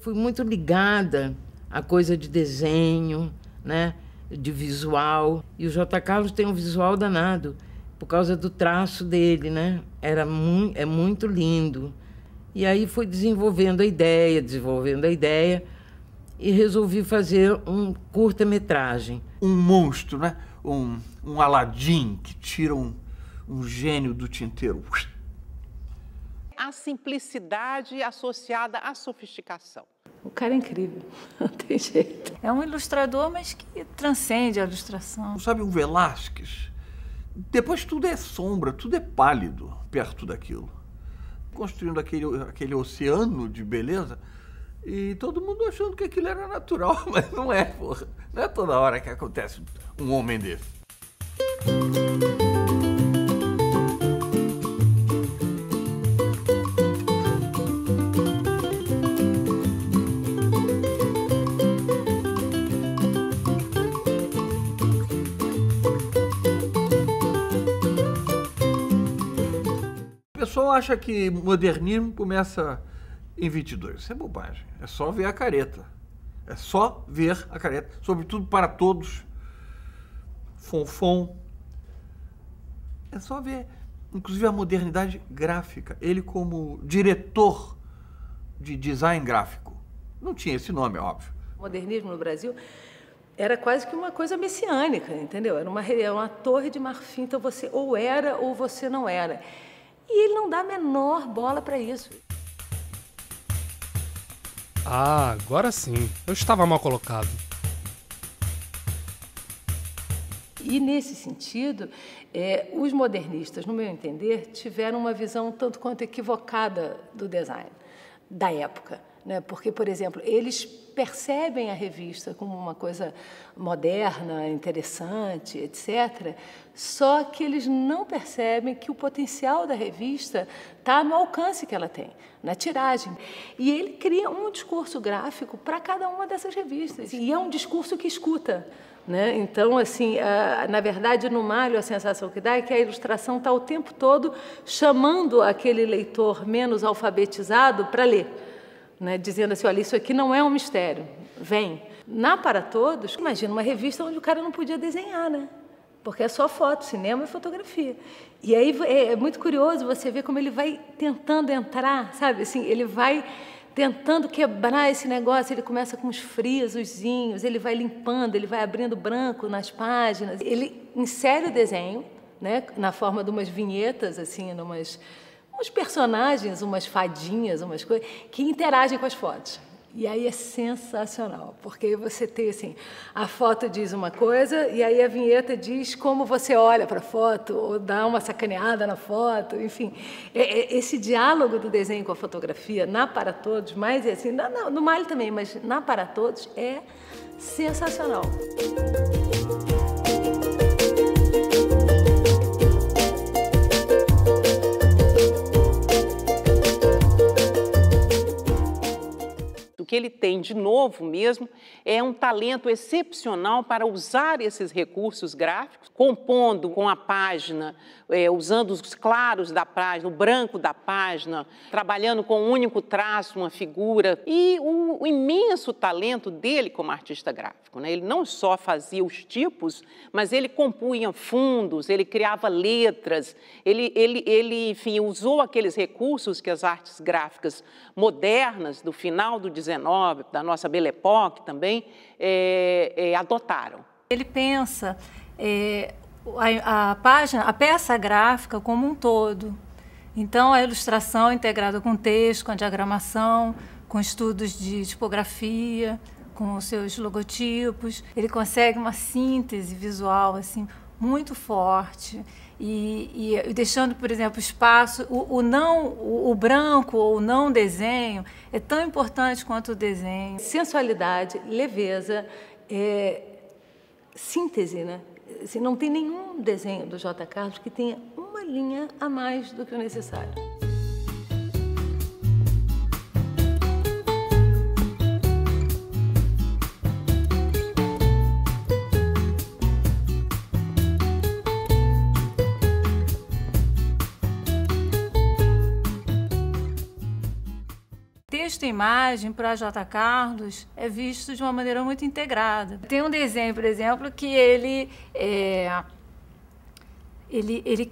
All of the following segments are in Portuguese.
fui muito ligada à coisa de desenho, né? De visual. E o J. Carlos tem um visual danado, por causa do traço dele, né? É muito lindo. E aí fui desenvolvendo a ideia, e resolvi fazer um curta-metragem. Um monstro, né? Um Aladim que tira um gênio do tinteiro. A simplicidade associada à sofisticação. O cara é incrível, não tem jeito. É um ilustrador, mas que transcende a ilustração. Sabe o Velázquez? Depois tudo é sombra, tudo é pálido perto daquilo. Construindo aquele oceano de beleza e todo mundo achando que aquilo era natural, mas não é, porra. Não é toda hora que acontece um homem desse. O pessoal acha que modernismo começa em 22. Isso é bobagem. É só ver a careta. É só ver a careta. Sobretudo para todos. Fonfon. É só ver, inclusive, a modernidade gráfica. Ele como diretor de design gráfico. Não tinha esse nome, é óbvio. O modernismo no Brasil era quase que uma coisa messiânica, entendeu? Era uma torre de marfim. Então você ou era ou você não era. E ele não dá a menor bola para isso. Ah, agora sim. Eu estava mal colocado. E, nesse sentido, os modernistas, no meu entender, tiveram uma visão tanto quanto equivocada do design da época, né? Porque, por exemplo, eles percebem a revista como uma coisa moderna, interessante, etc., só que eles não percebem que o potencial da revista está no alcance que ela tem, na tiragem. E ele cria um discurso gráfico para cada uma dessas revistas. E é um discurso que escuta, né? Então, assim, na verdade, no Mário, a sensação que dá é que a ilustração está o tempo todo chamando aquele leitor menos alfabetizado para ler, né? Dizendo assim, olha, isso aqui não é um mistério, vem. Na Para Todos, imagina uma revista onde o cara não podia desenhar, né? Porque é só foto, cinema e fotografia. E aí é muito curioso você ver como ele vai tentando entrar, sabe? Assim, ele vai tentando quebrar esse negócio, ele começa com uns frisozinhos, ele vai limpando, ele vai abrindo branco nas páginas. Ele insere o desenho, né, na forma de umas vinhetas, assim, uns personagens, umas fadinhas, umas coisas, que interagem com as fotos. E aí é sensacional, porque você tem assim, a foto diz uma coisa e aí a vinheta diz como você olha para a foto, ou dá uma sacaneada na foto, enfim. Esse diálogo do desenho com a fotografia na Para Todos, mas assim, no Mário também, mas na Para Todos é sensacional. O que ele tem de novo mesmo é um talento excepcional para usar esses recursos gráficos, compondo com a página, usando os claros da página, o branco da página, trabalhando com um único traço, uma figura. E o imenso talento dele como artista gráfico, né? Ele não só fazia os tipos, mas ele compunha fundos, ele criava letras, ele enfim, usou aqueles recursos que as artes gráficas modernas do final do XIX, da nossa Belle Époque também, adotaram. Ele pensa a peça gráfica como um todo. Então, a ilustração integrada com texto, com a diagramação, com estudos de tipografia, com os seus logotipos. Ele consegue uma síntese visual assim, muito forte. E deixando, por exemplo, espaço, o branco ou o não desenho é tão importante quanto o desenho. Sensualidade, leveza, síntese, né? Assim, não tem nenhum desenho do J. Carlos que tenha uma linha a mais do que o necessário. Texto texto-imagem para J. Carlos é visto de uma maneira muito integrada. Tem um desenho, por exemplo, que ele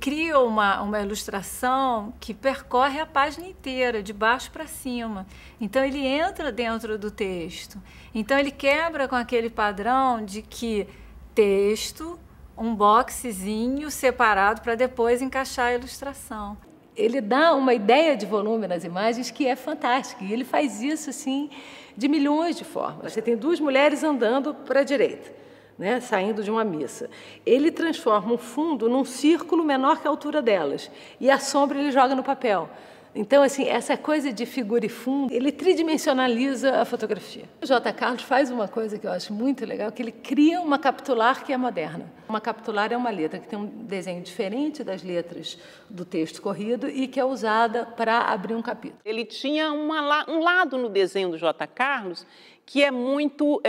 cria uma ilustração que percorre a página inteira, de baixo para cima. Então, ele entra dentro do texto. Então, ele quebra com aquele padrão de que texto, um boxezinho separado para depois encaixar a ilustração. Ele dá uma ideia de volume nas imagens que é fantástica. E ele faz isso assim, de milhões de formas. Você tem duas mulheres andando para a direita, né, saindo de uma missa. Ele transforma um fundo num círculo menor que a altura delas. E a sombra ele joga no papel. Então, assim, essa coisa de figura e fundo, ele tridimensionaliza a fotografia. O J. Carlos faz uma coisa que eu acho muito legal, que ele cria uma capitular que é moderna. Uma capitular é uma letra que tem um desenho diferente das letras do texto corrido e que é usada para abrir um capítulo. Ele tinha um lado no desenho do J. Carlos que é muito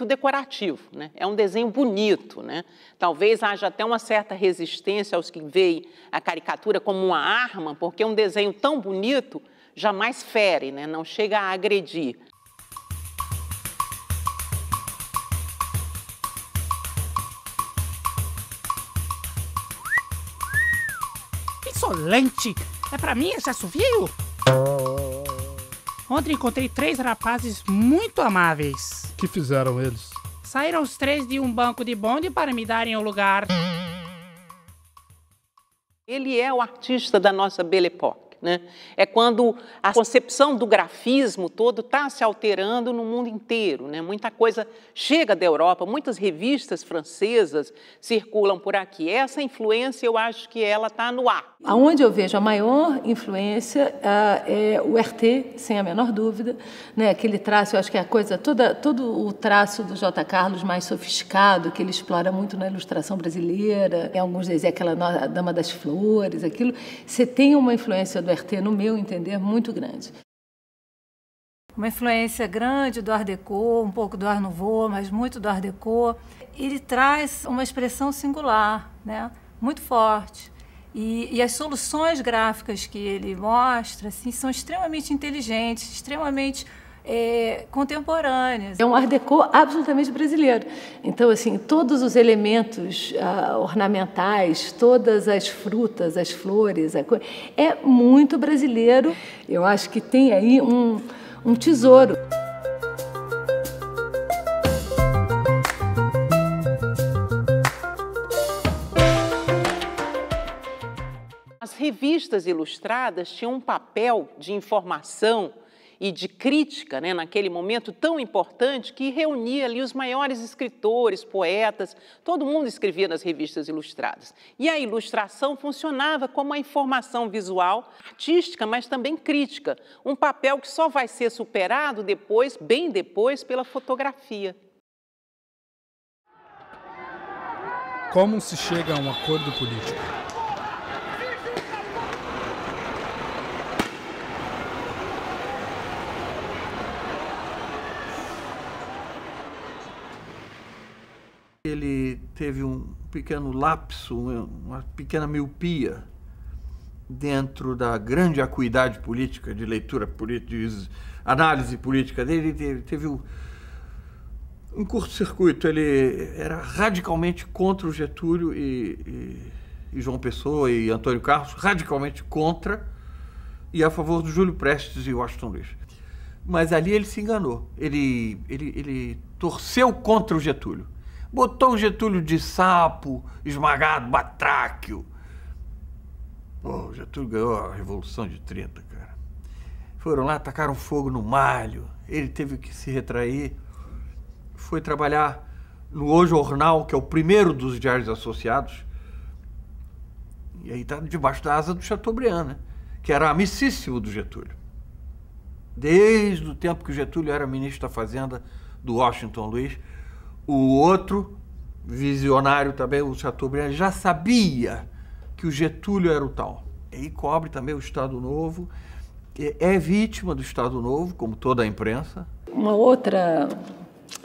decorativo, né? É um desenho bonito, né? Talvez haja até uma certa resistência aos que veem a caricatura como uma arma, porque um desenho tão bonito jamais fere, né? Não chega a agredir. Insolente! É pra mim esse assovio? Ontem encontrei 3 rapazes muito amáveis. O que fizeram eles? Saíram os 3 de um banco de bonde para me darem o lugar. Ele é o artista da nossa Belle Époque, né? É quando a concepção do grafismo todo está se alterando no mundo inteiro, né? Muita coisa chega da Europa, muitas revistas francesas circulam por aqui. Essa influência, eu acho que ela está no ar. Aonde eu vejo a maior influência é o RT, sem a menor dúvida, né? Aquele traço, eu acho que é a coisa todo o traço do J. Carlos mais sofisticado, que ele explora muito na ilustração brasileira, em alguns desenhos, aquela Dama das Flores, aquilo. Você tem uma influência do RT, no meu entender, muito grande. Uma influência grande do Art Deco, um pouco do Art Nouveau, mas muito do Art Deco. Ele traz uma expressão singular, né? Muito forte. E as soluções gráficas que ele mostra assim, são extremamente inteligentes, extremamente contemporâneas. É um Art Deco absolutamente brasileiro. Então, assim, todos os elementos ornamentais, todas as frutas, as flores, é muito brasileiro. Eu acho que tem aí um tesouro. As revistas ilustradas tinham um papel de informação e de crítica, né, naquele momento tão importante, que reunia ali os maiores escritores, poetas, todo mundo escrevia nas revistas ilustradas. E a ilustração funcionava como uma informação visual, artística, mas também crítica, um papel que só vai ser superado depois, bem depois, pela fotografia. Como se chega a um acordo político? Ele teve um pequeno lapso, uma pequena miopia dentro da grande acuidade política, de leitura política, de análise política dele. Ele teve um curto-circuito. Ele era radicalmente contra o Getúlio e João Pessoa e Antônio Carlos, radicalmente contra, e a favor do Júlio Prestes e Washington Luiz. Mas ali ele se enganou. Ele torceu contra o Getúlio. Botou o Getúlio de sapo, esmagado, batráquio. Pô, o Getúlio ganhou a Revolução de 30, cara. Foram lá, tacaram fogo no Malho. Ele teve que se retrair. Foi trabalhar no O Jornal, que é o primeiro dos diários associados. E aí tá debaixo da asa do Chateaubriand, né? Que era amicíssimo do Getúlio. Desde o tempo que o Getúlio era ministro da Fazenda do Washington Luiz. O outro, visionário também, o Chateaubriand, já sabia que o Getúlio era o tal. E aí cobre também o Estado Novo, é vítima do Estado Novo, como toda a imprensa. Uma outra,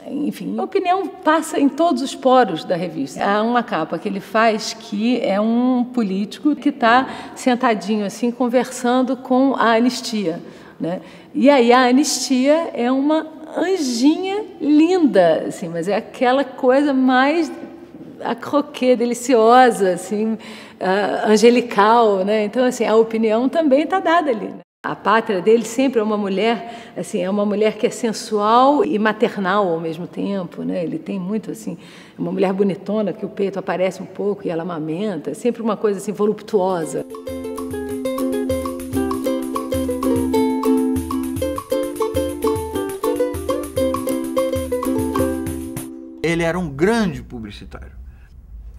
enfim, a opinião passa em todos os poros da revista. Há uma capa que ele faz que é um político que está sentadinho assim, conversando com a anistia. né? E aí a Anistia é uma anjinha linda, assim, mas é aquela coisa mais a croquet, deliciosa, assim, angelical, né? Então, assim, a opinião também está dada ali, né? A pátria dele sempre é uma mulher, assim, é uma mulher que é sensual e maternal ao mesmo tempo, né? Ele tem muito, assim, uma mulher bonitona que o peito aparece um pouco e ela amamenta, sempre uma coisa assim voluptuosa. Ele era um grande publicitário.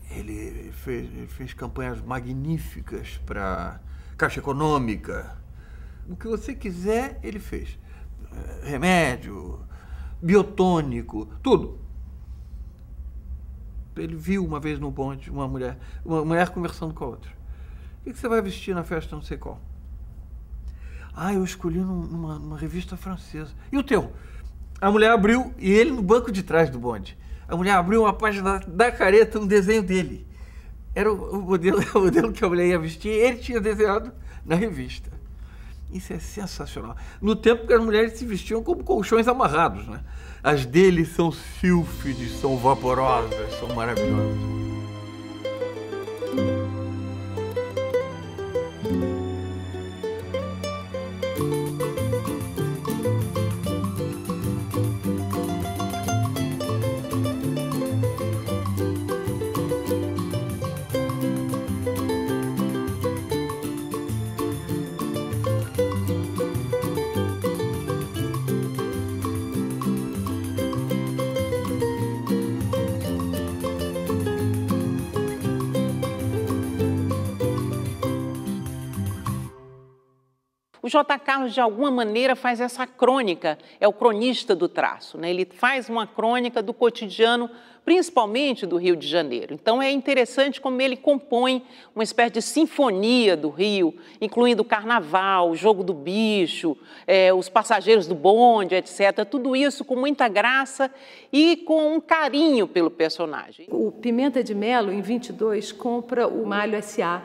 Ele fez campanhas magníficas para Caixa Econômica. O que você quiser, ele fez. Remédio, biotônico, tudo. Ele viu uma vez no bonde uma mulher conversando com a outra. O que você vai vestir na festa não sei qual? Ah, eu escolhi numa revista francesa. E o teu? A mulher abriu, e ele no banco de trás do bonde. A mulher abriu uma página da careta, um desenho dele. Era o modelo que a mulher ia vestir, ele tinha desenhado na revista. Isso é sensacional. No tempo que as mulheres se vestiam como colchões amarrados, né? As dele são sílfides, são vaporosas, são maravilhosas. O J. Carlos, de alguma maneira, faz essa crônica, é o cronista do traço, né? Ele faz uma crônica do cotidiano, principalmente do Rio de Janeiro. Então, é interessante como ele compõe uma espécie de sinfonia do Rio, incluindo o carnaval, o jogo do bicho, os passageiros do bonde, etc. Tudo isso com muita graça e com um carinho pelo personagem. O Pimenta de Melo, em 22, compra o Malho S.A.,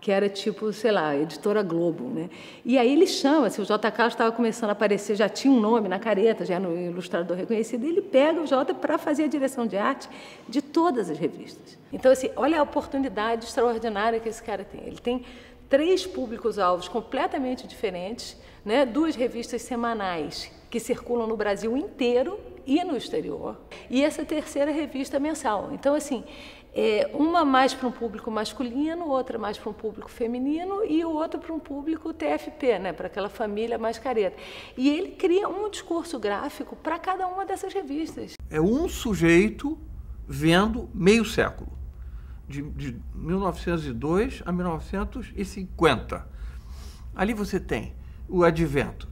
que era tipo, sei lá, Editora Globo, né? E aí ele chama, assim, o J. Carlos estava começando a aparecer, já tinha um nome na careta, já era um ilustrador reconhecido, e ele pega o J. para fazer a direção de arte de todas as revistas. Então, assim, olha a oportunidade extraordinária que esse cara tem. Ele tem 3 públicos-alvos completamente diferentes, né? 2 revistas semanais que circulam no Brasil inteiro e no exterior, e essa 3ª revista mensal. Então, assim, uma mais para um público masculino, outra mais para um público feminino e outra para um público TFP, né, para aquela família mais careta. E ele cria um discurso gráfico para cada uma dessas revistas. É um sujeito vendo meio século, de 1902 a 1950. Ali você tem o advento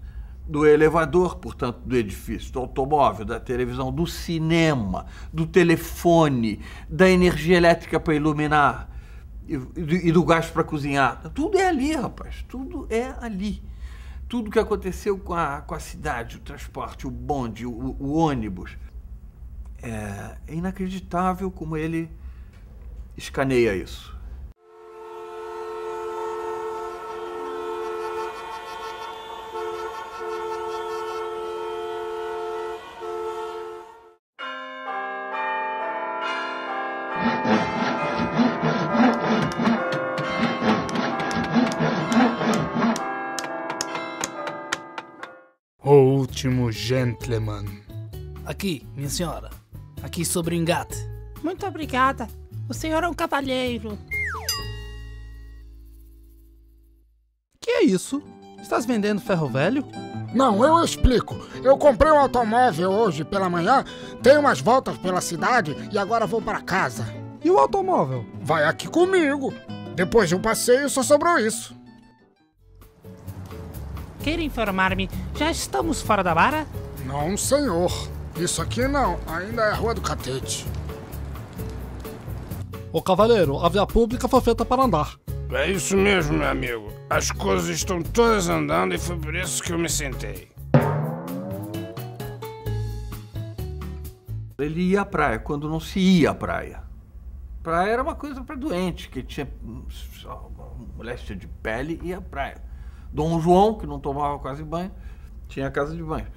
do elevador, portanto, do edifício, do automóvel, da televisão, do cinema, do telefone, da energia elétrica para iluminar e do gás para cozinhar. Tudo é ali, rapaz. Tudo é ali. Tudo que aconteceu com a cidade, o transporte, o bonde, o ônibus. É inacreditável como ele escaneia isso. O último gentleman. Aqui, minha senhora. Aqui sobre o engate. Muito obrigada. O senhor é um cavalheiro. Que é isso? Estás vendendo ferro velho? Não, eu explico. Eu comprei um automóvel hoje pela manhã, dei umas voltas pela cidade e agora vou para casa. E o automóvel? Vai aqui comigo. Depois de um passeio só sobrou isso. Queira informar-me, já estamos fora da vara? Não, senhor. Isso aqui não, ainda é a Rua do Catete. Ô cavaleiro, a via pública foi feita para andar. É isso mesmo, meu amigo. As coisas estão todas andando e foi por isso que eu me sentei. Ele ia à praia quando não se ia à praia. Praia era uma coisa para doente, que tinha moléstia de pele e ia à praia. Dom João, que não tomava quase banho, tinha a casa de banho.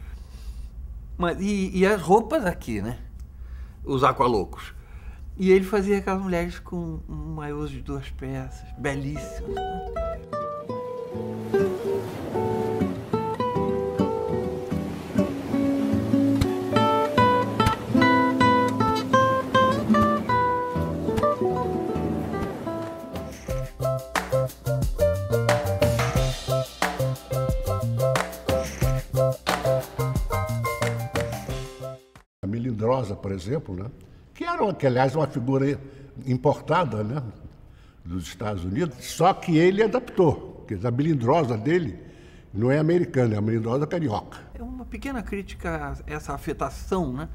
E as roupas aqui, né? Os aqualocos. E ele fazia aquelas mulheres com maiôs de 2 peças, belíssimas, né? A Melindrosa, por exemplo, né? Que aliás, é uma figura importada, né, dos Estados Unidos, só que ele adaptou, porque a melindrosa dele não é americana, é a melindrosa carioca. É uma pequena crítica a essa afetação, né,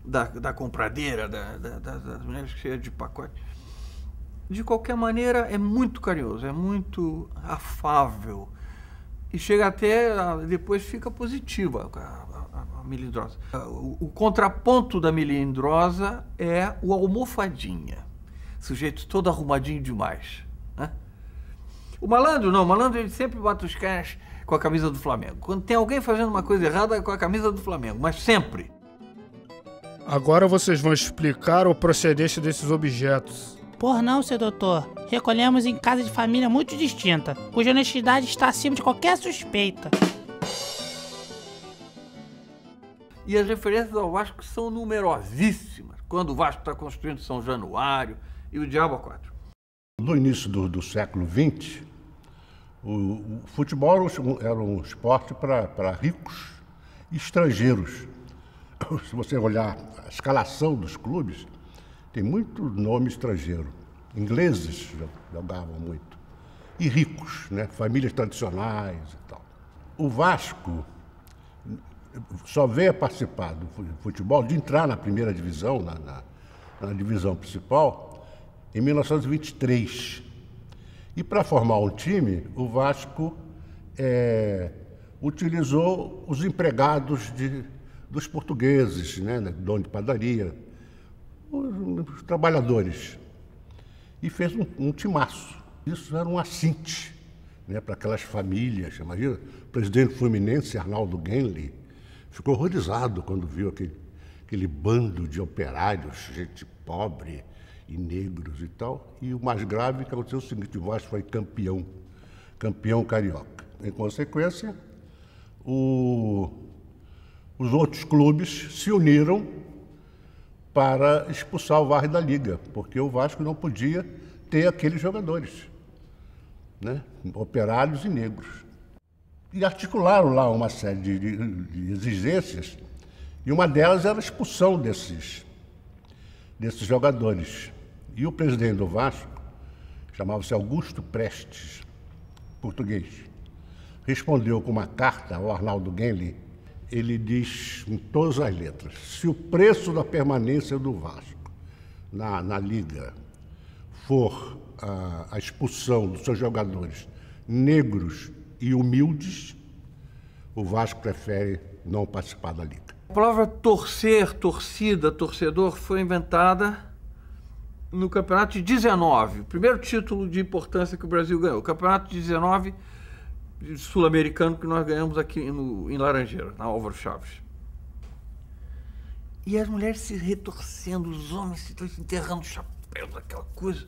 da compradeira, das mulheres cheias de pacote. De qualquer maneira, é muito carinhoso, é muito afável e chega até, depois fica positiva a melindrosa. O contraponto da melindrosa é o almofadinha, sujeito todo arrumadinho demais, né? O malandro não, o malandro ele sempre bate os caras com a camisa do Flamengo. Quando tem alguém fazendo uma coisa errada, é com a camisa do Flamengo, mas sempre. Agora vocês vão explicar a procedência desses objetos. Por não, seu doutor. Recolhemos em casa de família muito distinta, cuja honestidade está acima de qualquer suspeita. E as referências ao Vasco são numerosíssimas. Quando o Vasco está construindo São Januário e o Diabo a 4. No início do século XX, o futebol era um esporte para ricos e estrangeiros. Se você olhar a escalação dos clubes, tem muito nome estrangeiro. Ingleses jogavam muito. E ricos, né? Famílias tradicionais e tal. O Vasco só veio a participar do futebol, de entrar na primeira divisão, na divisão principal, em 1923. E para formar um time, o Vasco utilizou os empregados dos portugueses, né, dono de padaria, os trabalhadores, e fez um timaço. Isso era um assinte, né, para aquelas famílias. Imagina, o presidente fluminense, Arnaldo Genli, ficou horrorizado quando viu aquele bando de operários, gente pobre e negros e tal. E o mais grave que aconteceu é o seguinte: o Vasco foi campeão carioca. Em consequência, os outros clubes se uniram para expulsar o Vasco da Liga, porque o Vasco não podia ter aqueles jogadores, né? Operários e negros. E articularam lá uma série de exigências, e uma delas era a expulsão desses jogadores. E o presidente do Vasco, chamava-se Augusto Prestes, português, respondeu com uma carta ao Arnaldo Genli. Ele diz em todas as letras: se o preço da permanência do Vasco na Liga for a expulsão dos seus jogadores negros e humildes, o Vasco prefere não participar da Liga. A palavra torcer, torcida, torcedor foi inventada no Campeonato de 19, o primeiro título de importância que o Brasil ganhou. O Campeonato de 19 sul-americano que nós ganhamos aqui em Laranjeira, na Álvaro Chaves. E as mulheres se retorcendo, os homens se enterrando o chapéu, aquela coisa.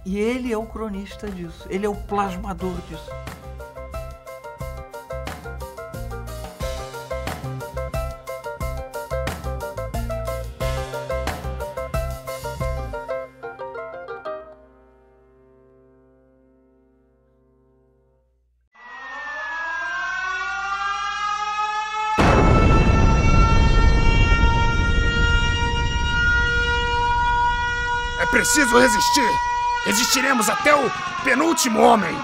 E ele é o cronista disso, ele é o plasmador disso. É preciso resistir! Resistiremos até o penúltimo homem!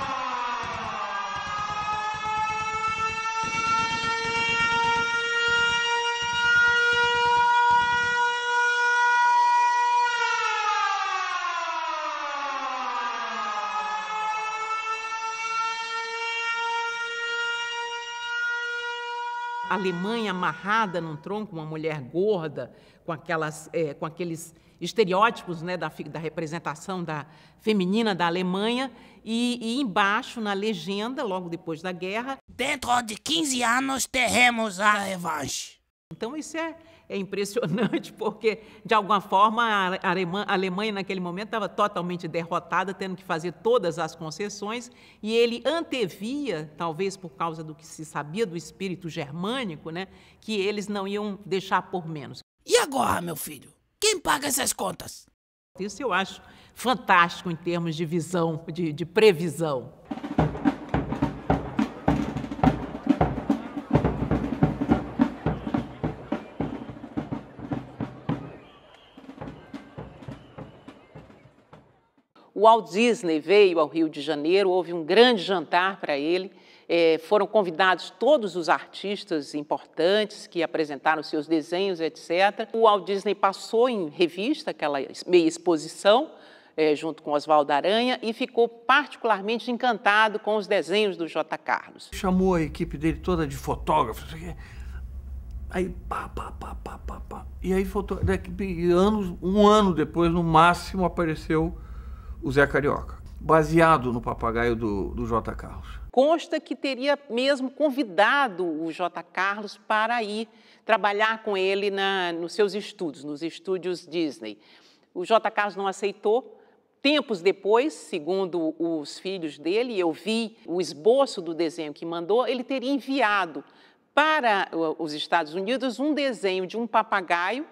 A Alemanha amarrada num tronco, uma mulher gorda, com aqueles estereótipos, né, da representação feminina da Alemanha, e embaixo, na legenda, logo depois da guerra... Dentro de 15 anos teremos a revanche. Então isso é impressionante, porque, de alguma forma, a Alemanha, naquele momento, estava totalmente derrotada, tendo que fazer todas as concessões, e ele antevia, talvez por causa do que se sabia do espírito germânico, né, que eles não iam deixar por menos. E agora, meu filho? Quem paga essas contas? Isso eu acho fantástico em termos de visão, de previsão. O Walt Disney veio ao Rio de Janeiro, houve um grande jantar para ele, foram convidados todos os artistas importantes que apresentaram seus desenhos, etc. O Walt Disney passou em revista aquela meia exposição, junto com Oswaldo Aranha, e ficou particularmente encantado com os desenhos do J. Carlos. Chamou a equipe dele toda de fotógrafos, aí E aí, um ano depois, no máximo, apareceu o Zé Carioca, baseado no papagaio do J. Carlos. Consta que teria mesmo convidado o J. Carlos para ir trabalhar com ele nos seus estúdios, nos estúdios Disney. O J. Carlos não aceitou. Tempos depois, segundo os filhos dele, eu vi o esboço do desenho que mandou, ele teria enviado para os Estados Unidos um desenho de um papagaio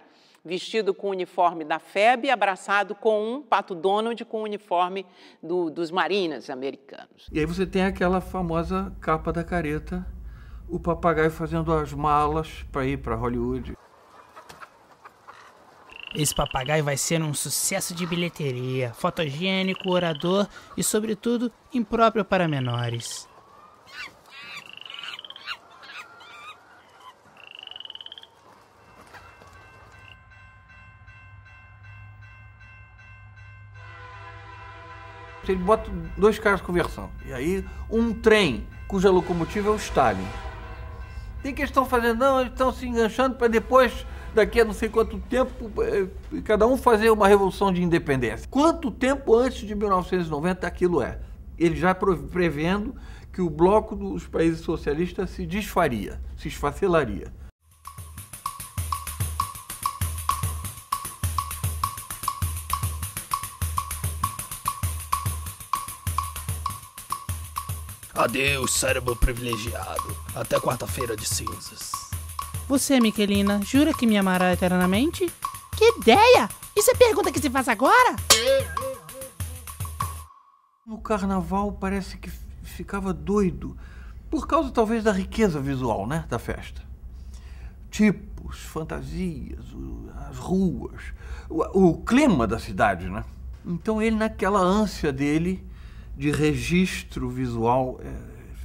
vestido com o uniforme da FEB, abraçado com um Pato Donald com o uniforme dos Marines americanos. E aí você tem aquela famosa capa da careta, o papagaio fazendo as malas para ir para Hollywood. Esse papagaio vai ser um sucesso de bilheteria, fotogênico, orador e, sobretudo, impróprio para menores. Ele bota dois caras conversando. E aí, um trem cuja locomotiva é o Stalin. O que eles estão fazendo? Não, eles estão se enganchando para depois, daqui a não sei quanto tempo, cada um fazer uma revolução de independência. Quanto tempo antes de 1990 aquilo é? Ele já prevendo que o bloco dos países socialistas se desfaria, se esfacelaria. Adeus, cérebro privilegiado. Até quarta-feira de cinzas. Você, Miquelina, jura que me amará eternamente? Que ideia! Isso é pergunta que se faz agora? No carnaval parece que ficava doido, por causa talvez da riqueza visual, né, da festa. Tipos, fantasias, as ruas, o clima da cidade, né? Então ele, naquela ânsia dele de registro visual,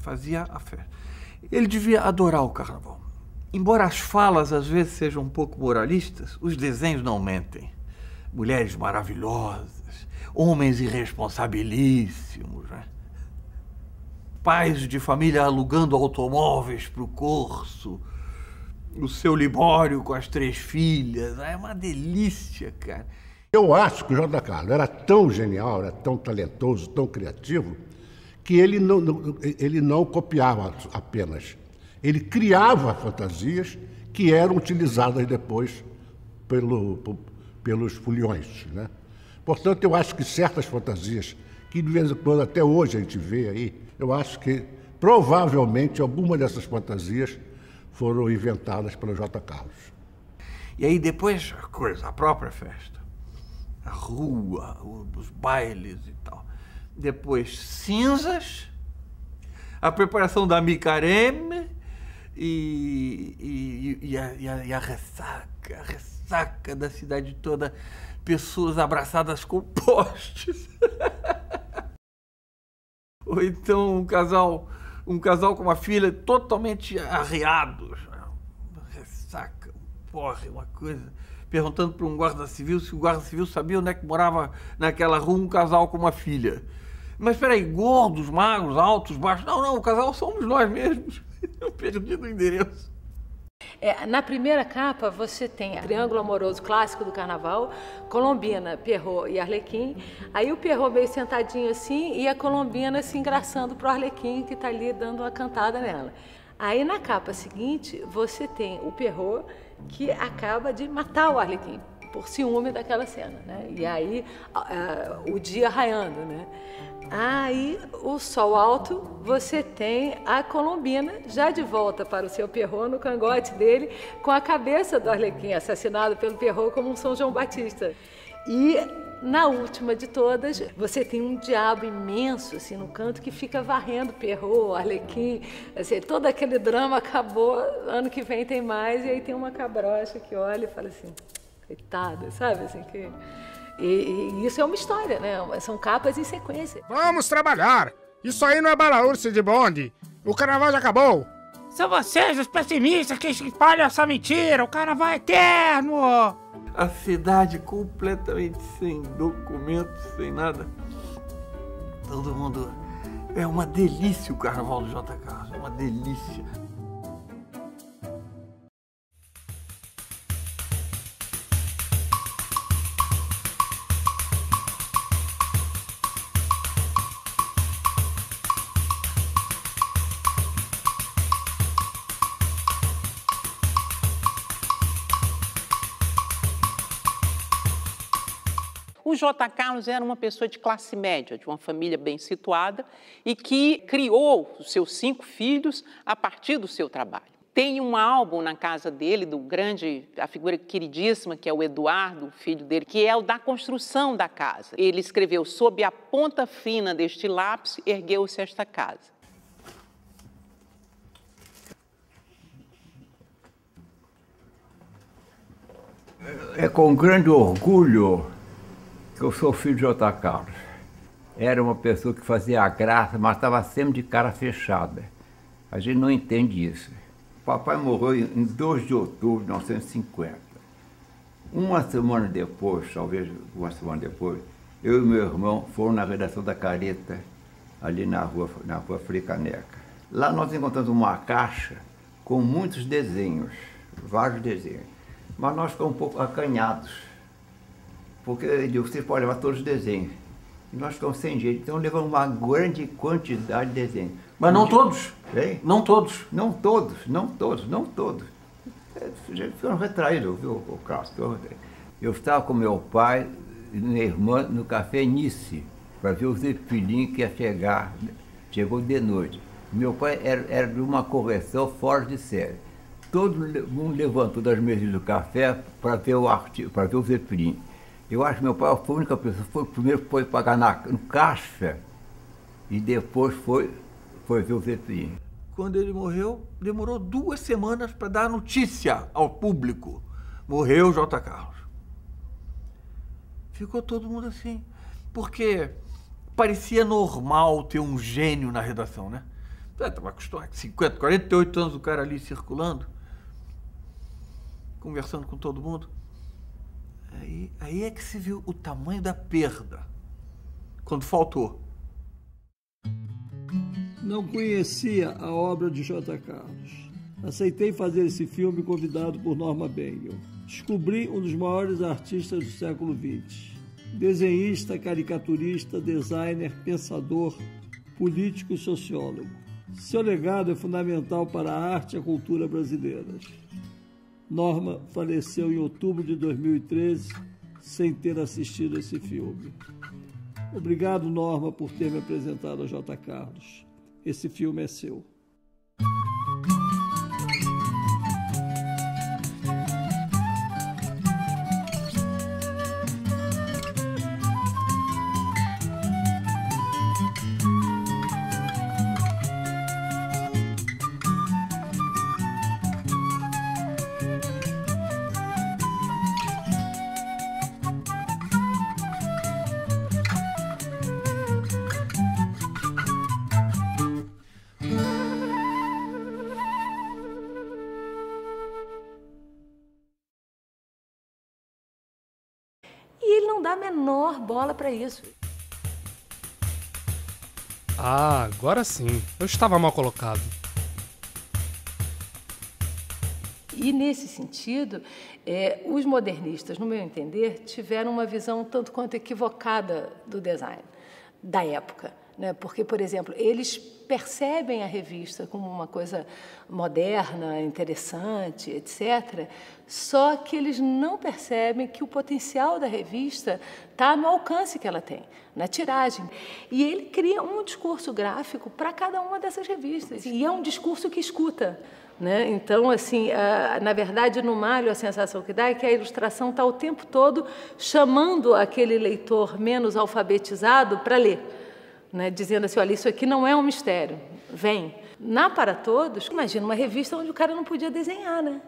fazia a festa. Ele devia adorar o carnaval. Embora as falas às vezes sejam um pouco moralistas, os desenhos não mentem. Mulheres maravilhosas, homens irresponsabilíssimos, né? Pais de família alugando automóveis para o curso, o seu Libório com as 3 filhas. É uma delícia, cara. Eu acho que o J. Carlos era tão genial, era tão talentoso, tão criativo, que ele não copiava apenas. Ele criava fantasias que eram utilizadas depois pelos foliões, né? Portanto, eu acho que certas fantasias, que de vez em quando até hoje a gente vê aí, eu acho que provavelmente algumas dessas fantasias foram inventadas pelo J. Carlos. E aí depois a própria festa. A rua, os bailes e tal. Depois, cinzas, a preparação da micareme e a ressaca da cidade toda, pessoas abraçadas com postes. Ou então um casal com uma filha totalmente arreados. Ressaca, porra, uma coisa... Perguntando para um guarda civil se o guarda civil sabia onde é que morava naquela rua um casal com uma filha. Mas espera aí, gordos, magros, altos, baixos? Não, o casal somos nós mesmos. Eu perdi o endereço. Na primeira capa você tem o triângulo amoroso clássico do carnaval, Colombina, Pierrot e Arlequim. Aí o Pierrot meio sentadinho assim e a Colombina se engraçando pro Arlequim que está ali dando uma cantada nela. Aí na capa seguinte você tem o Pierrot que acaba de matar o Arlequim por ciúme daquela cena, né? E aí o dia raiando, né? Aí, o sol alto, você tem a Colombina já de volta para o seu Pierrot no cangote dele, com a cabeça do Arlequim, assassinado pelo Pierrot como um São João Batista. E, na última de todas, você tem um diabo imenso assim, no canto que fica varrendo Pierrot, Arlequim. Assim, todo aquele drama acabou, ano que vem tem mais, e aí tem uma cabrocha que olha e fala assim, coitada, sabe? Assim, que... E isso é uma história, né? São capas em sequência. Vamos trabalhar! Isso aí não é balaúrce de bonde. O carnaval já acabou. São vocês os pessimistas que espalham essa mentira. O carnaval é eterno. A cidade completamente sem documentos, sem nada. Todo mundo... É uma delícia o carnaval do J. Carlos, é uma delícia. O J. Carlos era uma pessoa de classe média, de uma família bem situada e que criou os seus 5 filhos a partir do seu trabalho. Tem um álbum na casa dele, a figura queridíssima, que é o Eduardo, o filho dele, que é o da construção da casa. Ele escreveu, sob a ponta fina deste lápis, ergueu-se esta casa. É com grande orgulho que eu sou filho de J. Carlos. Era uma pessoa que fazia a graça, mas estava sempre de cara fechada. A gente não entende isso. O papai morreu em 2 de outubro de 1950. Uma semana depois, talvez uma semana depois, eu e meu irmão foram na redação da Careta, ali na rua Frei Caneca. Lá nós encontramos uma caixa com muitos desenhos, vários desenhos. Mas nós ficamos um pouco acanhados, porque ele disse, você pode levar todos os desenhos. E nós ficamos sem jeito, então levamos uma grande quantidade de desenhos. Mas não todos? Hein? Não todos? Não todos, não todos, não todos. Ficamos retraídos, viu, o Carlos? Eu estava com meu pai e minha irmã no Café Nice, para ver o Zeppelin que ia chegar, chegou de noite. Meu pai era de uma correção fora de série. Todo mundo levantou das mesas do café para ver o Zeppelin. Eu acho que meu pai foi a única pessoa, primeiro foi pagar no caixa e depois foi ver o Zeppelin. Quando ele morreu, demorou 2 semanas para dar notícia ao público. Morreu o J. Carlos. Ficou todo mundo assim, porque parecia normal ter um gênio na redação, né? Estava acostumado, 50, 48 anos o cara ali circulando, conversando com todo mundo. Aí é que se viu o tamanho da perda, quando faltou. Não conhecia a obra de J. Carlos. Aceitei fazer esse filme convidado por Norma Bengel. Descobri um dos maiores artistas do século XX. Desenhista, caricaturista, designer, pensador, político e sociólogo. Seu legado é fundamental para a arte e a cultura brasileiras. Norma faleceu em outubro de 2013, sem ter assistido esse filme. Obrigado, Norma, por ter me apresentado a J. Carlos. Esse filme é seu. E ele não dá a menor bola para isso. Ah, agora sim. Eu estava mal colocado. E, nesse sentido, os modernistas, no meu entender, tiveram uma visão tanto quanto equivocada do design da época, né? Porque, por exemplo, eles percebem a revista como uma coisa moderna, interessante, etc., só que eles não percebem que o potencial da revista está no alcance que ela tem, na tiragem. E ele cria um discurso gráfico para cada uma dessas revistas. E é um discurso que escuta, né? Então, assim, na verdade, no Malho, a sensação que dá é que a ilustração está o tempo todo chamando aquele leitor menos alfabetizado para ler, né? Dizendo assim, olha, isso aqui não é um mistério, vem. Na Para Todos, imagina uma revista onde o cara não podia desenhar, né?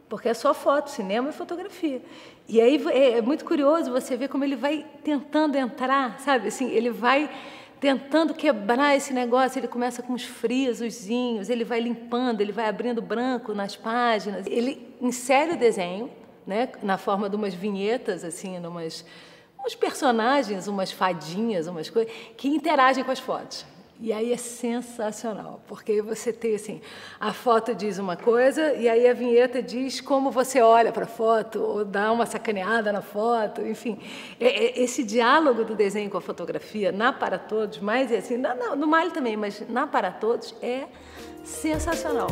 Porque é só foto, cinema e fotografia. E aí é muito curioso você ver como ele vai tentando entrar, sabe? Assim, ele vai tentando quebrar esse negócio, ele começa com uns frisozinhos, ele vai limpando, ele vai abrindo branco nas páginas. Ele insere o desenho, né, na forma de umas vinhetas, assim, uns personagens, umas fadinhas, umas coisas, que interagem com as fotos. E aí é sensacional, porque você tem, assim, a foto diz uma coisa e aí a vinheta diz como você olha para a foto, ou dá uma sacaneada na foto, enfim. Esse diálogo do desenho com a fotografia, na Para Todos, mas assim, no Malho também, mas na Para Todos, é sensacional.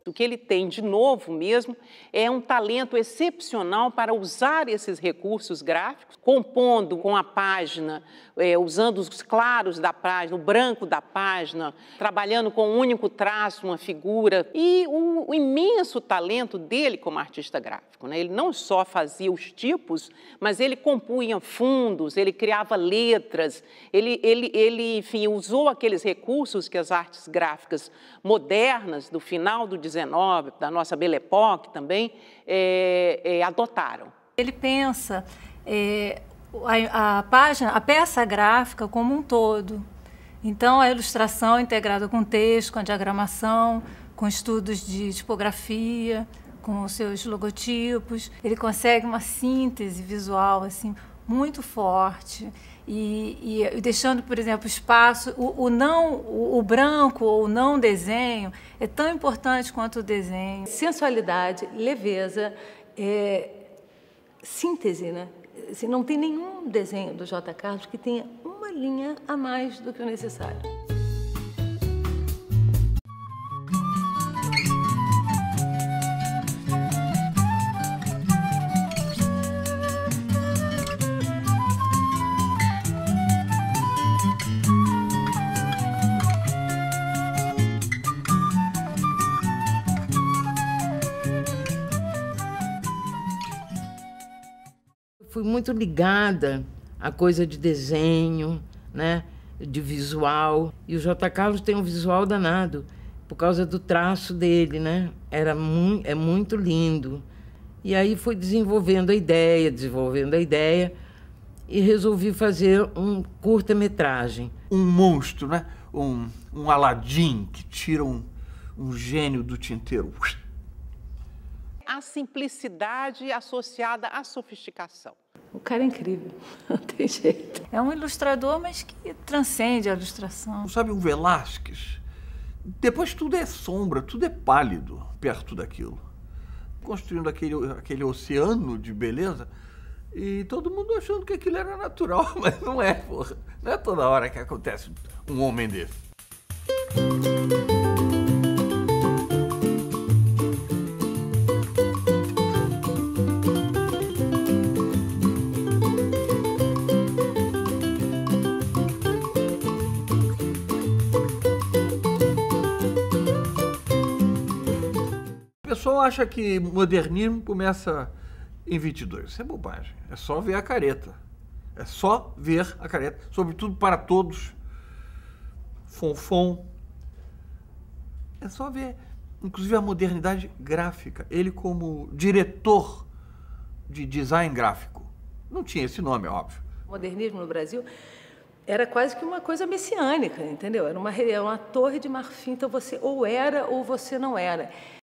O que ele tem de novo mesmo é um talento excepcional para usar esses recursos gráficos, compondo com a página, usando os claros da página, o branco da página, trabalhando com um único traço, uma figura. E o imenso talento dele como artista gráfico, né? Ele não só fazia os tipos, mas ele compunha fundos, ele criava letras, ele enfim, usou aqueles recursos que as artes gráficas modernas do final do XIX, da nossa Belle Époque também, adotaram. Ele pensa a peça gráfica como um todo. Então, a ilustração integrada com texto, com a diagramação, com estudos de tipografia, com os seus logotipos. Ele consegue uma síntese visual assim, muito forte. E deixando, por exemplo, espaço, o branco ou o não desenho é tão importante quanto o desenho. Sensualidade, leveza, síntese, né? Assim, não tem nenhum desenho do J. Carlos que tenha uma linha a mais do que o necessário. Fui muito ligada à coisa de desenho, né, de visual. E o J. Carlos tem um visual danado, por causa do traço dele, né? É muito lindo. E aí fui desenvolvendo a ideia, e resolvi fazer um curta-metragem. Um monstro, né? Um Aladim que tira um gênio do tinteiro. A simplicidade associada à sofisticação. O cara é incrível, não tem jeito. É um ilustrador, mas que transcende a ilustração. Sabe um Velázquez? Depois tudo é sombra, tudo é pálido perto daquilo. Construindo aquele oceano de beleza e todo mundo achando que aquilo era natural, mas não é, porra. Não é toda hora que acontece um homem desse. O pessoal acha que modernismo começa em 22. Isso é bobagem. É só ver a careta. É só ver a careta. Sobretudo Para Todos. Fonfon. É só ver, inclusive, a modernidade gráfica. Ele como diretor de design gráfico. Não tinha esse nome, é óbvio. O modernismo no Brasil era quase que uma coisa messiânica, entendeu? Era uma torre de marfim. Então você ou era ou você não era.